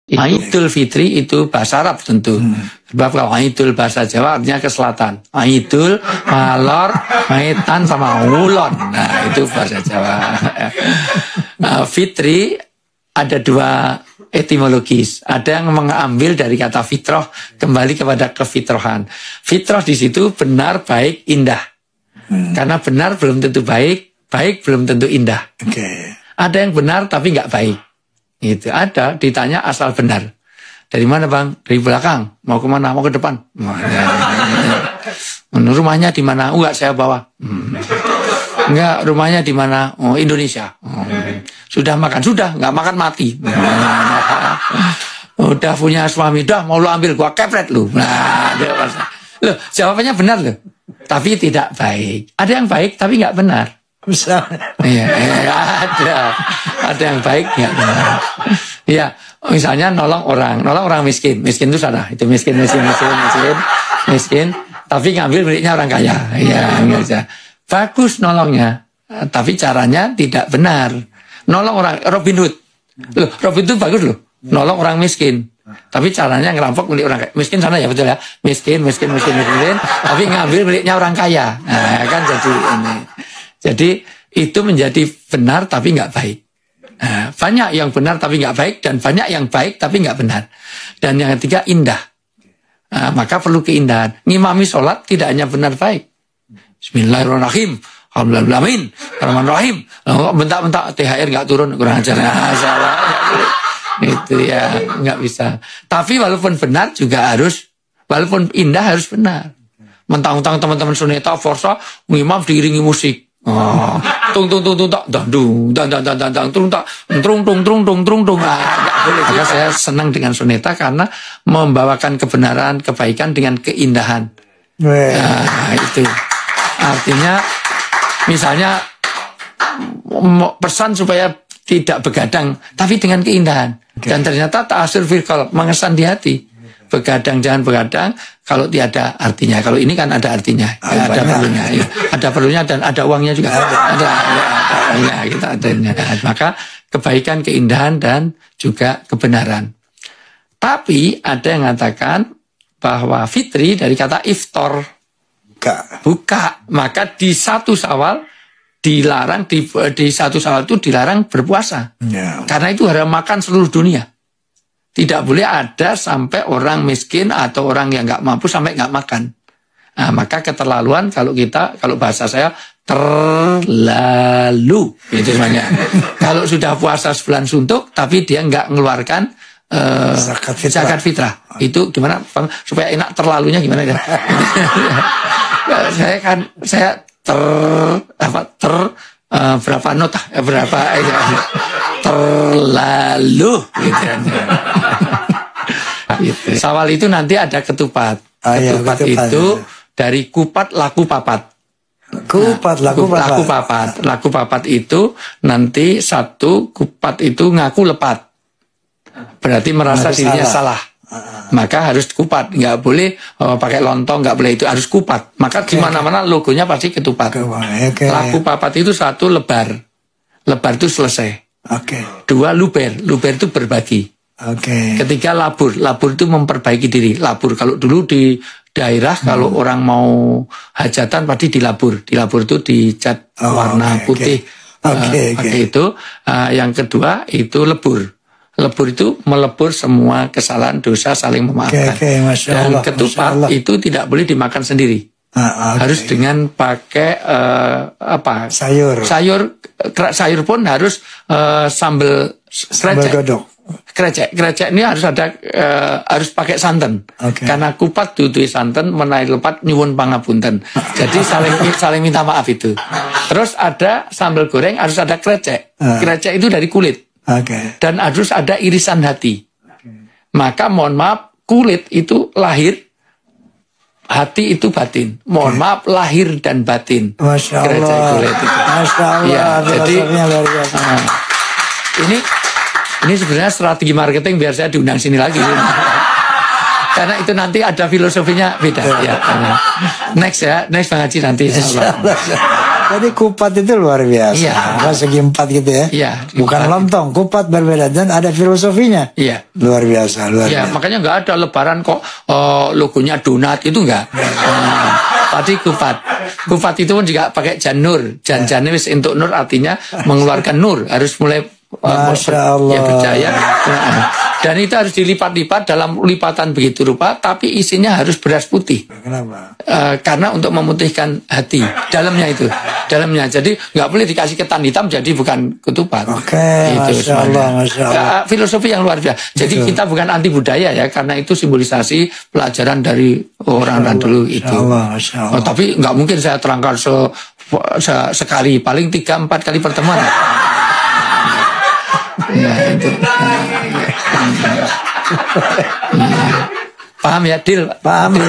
Idul Fitri itu bahasa Arab tentu. Sebab kalau Idul bahasa Jawa artinya ke selatan. Idul, malor, maitan sama ulon. Nah, itu bahasa Jawa. Fitri ada dua etimologis. Ada yang mengambil dari kata fitrah kembali kepada kefitrohan. Fitrah di situ benar, baik, indah. Karena benar belum tentu baik, baik belum tentu indah. Ada yang benar tapi nggak baik. Itu ada, ditanya asal benar. Dari mana bang? Dari belakang. Mau kemana? Mau ke depan? Rumahnya di mana? Enggak, saya bawa. Enggak, rumahnya di mana? Oh, Indonesia. Sudah makan? Sudah, nggak makan mati. Udah punya suami, dah mau lu ambil, gua kepret lu. Nah, loh, jawabannya benar loh. Tapi tidak baik. Ada yang baik tapi nggak benar. Iya, ada yang baik nggak benar. Iya, misalnya nolong orang miskin itu salah. Itu miskin. Tapi ngambil miliknya orang kaya. Iya, enggak. Bagus nolongnya, tapi caranya tidak benar. Nolong orang Robin Hood. Loh, Robin Hood bagus loh. Nolong orang miskin. Tapi caranya ngerampok milik orang kaya. Miskin sana ya betul ya. Miskin. Tapi ngambil miliknya orang kaya. Nah, kan jadi ini. Jadi itu menjadi benar tapi nggak baik. Nah, banyak yang benar tapi nggak baik dan banyak yang baik tapi nggak benar. Dan yang ketiga indah. Nah, maka perlu keindahan. Ngimami sholat tidak hanya benar baik. Bismillahirrahmanirrahim. Alhamdulillahirrahmanirrahim. Rahmanirrahim. Bentak-bentak THR nggak turun kurang ajar. Salah. Itu ya nggak bisa. Tapi walaupun benar juga harus, walaupun indah harus benar. Mentang-mentang teman-teman suneta forsa ngimam diiringi musik. Oh, tung tak dung tung tung. Maka saya senang dengan suneta karena membawakan kebenaran, kebaikan dengan keindahan. Nah, itu artinya misalnya pesan supaya tidak begadang tapi dengan keindahan. Dan ternyata ta'asir fil qalb, mengesan di hati. Begadang jangan begadang kalau tiada artinya. Kalau ini kan ada artinya, ada perlunya, ya. Ada perlunya dan ada uangnya juga. Ada kita adanya. Maka kebaikan, keindahan dan juga kebenaran. Tapi ada yang mengatakan bahwa fitri dari kata iftar, buka. Maka di 1 Syawal dilarang di 1 Syawal itu dilarang berpuasa. Karena itu haram makan seluruh dunia. Tidak boleh ada sampai orang miskin atau orang yang nggak mampu sampai nggak makan. Nah, maka keterlaluan kalau bahasa saya terlalu itu semuanya. Kalau sudah puasa sebulan suntuk tapi dia nggak mengeluarkan zakat fitrah. Itu gimana supaya enak terlalunya gimana ya? saya berapa nota berapa terlalu gitu. Syawal itu nanti ada ketupat. Ketupat itu dari kupat laku papat. Laku papat itu nanti satu kupat itu ngaku lepat. Berarti merasa dirinya salah. Maka harus kupat, nggak boleh pakai lontong, nggak boleh, itu harus kupat. Maka di mana-mana logonya pasti ketupat. Laku papat itu 1 lebar itu selesai. 2 luber itu berbagi. Ketiga labur itu memperbaiki diri. Labur kalau dulu di daerah kalau orang mau hajatan pasti dilabur itu dicat warna putih. Pakai itu. Yang kedua itu lebur. Lebur itu melebur semua kesalahan dosa, saling memaafkan. Dan ketupat itu tidak boleh dimakan sendiri. Harus dengan pakai sayur pun harus sambal krecek ini harus ada harus pakai santan. Karena kupat duduhi santan menaik lepat nyuwun pangapunten. Jadi saling minta maaf itu. Terus ada sambal goreng harus ada krecek itu dari kulit. Dan harus ada irisan hati. Maka mohon maaf, kulit itu lahir, hati itu batin. Mohon maaf, lahir dan batin. Masya Allah. Kulit itu. Masya Allah. Ya, jadi ini sebenarnya strategi marketing biar saya diundang sini lagi. Karena itu nanti ada filosofinya beda. Ya. Next Bang Haji nanti. Jadi kupat itu luar biasa. Iya. Segi 4 gitu ya. Iya. Bukan lontong, kupat berbeda dan ada filosofinya. Iya. Luar biasa, luar Iya, biasa. makanya nggak ada lebaran kok logonya donat itu enggak. Tadi kupat. Kupat itu pun juga pakai janur. Jan-jannya wis untuk nur artinya mengeluarkan nur. Harus mulai Masya Allah. Ya percaya. Dan itu harus dilipat-lipat dalam lipatan begitu rupa, tapi isinya harus beras putih. Kenapa? Karena untuk memutihkan hati dalamnya itu, dalamnya. Jadi nggak boleh dikasih ketan hitam, jadi bukan ketupat. Oke, itu Masya Allah, Masya Allah. filosofi yang luar biasa. Jadi Betul. kita bukan anti budaya ya, karena itu simbolisasi pelajaran dari orang-orang dulu itu. Masya Allah, Masya Allah. Tapi nggak mungkin saya terangkan sekali, paling 3-4 kali pertemuan. Ya, itu. Paham ya, Dil? Paham.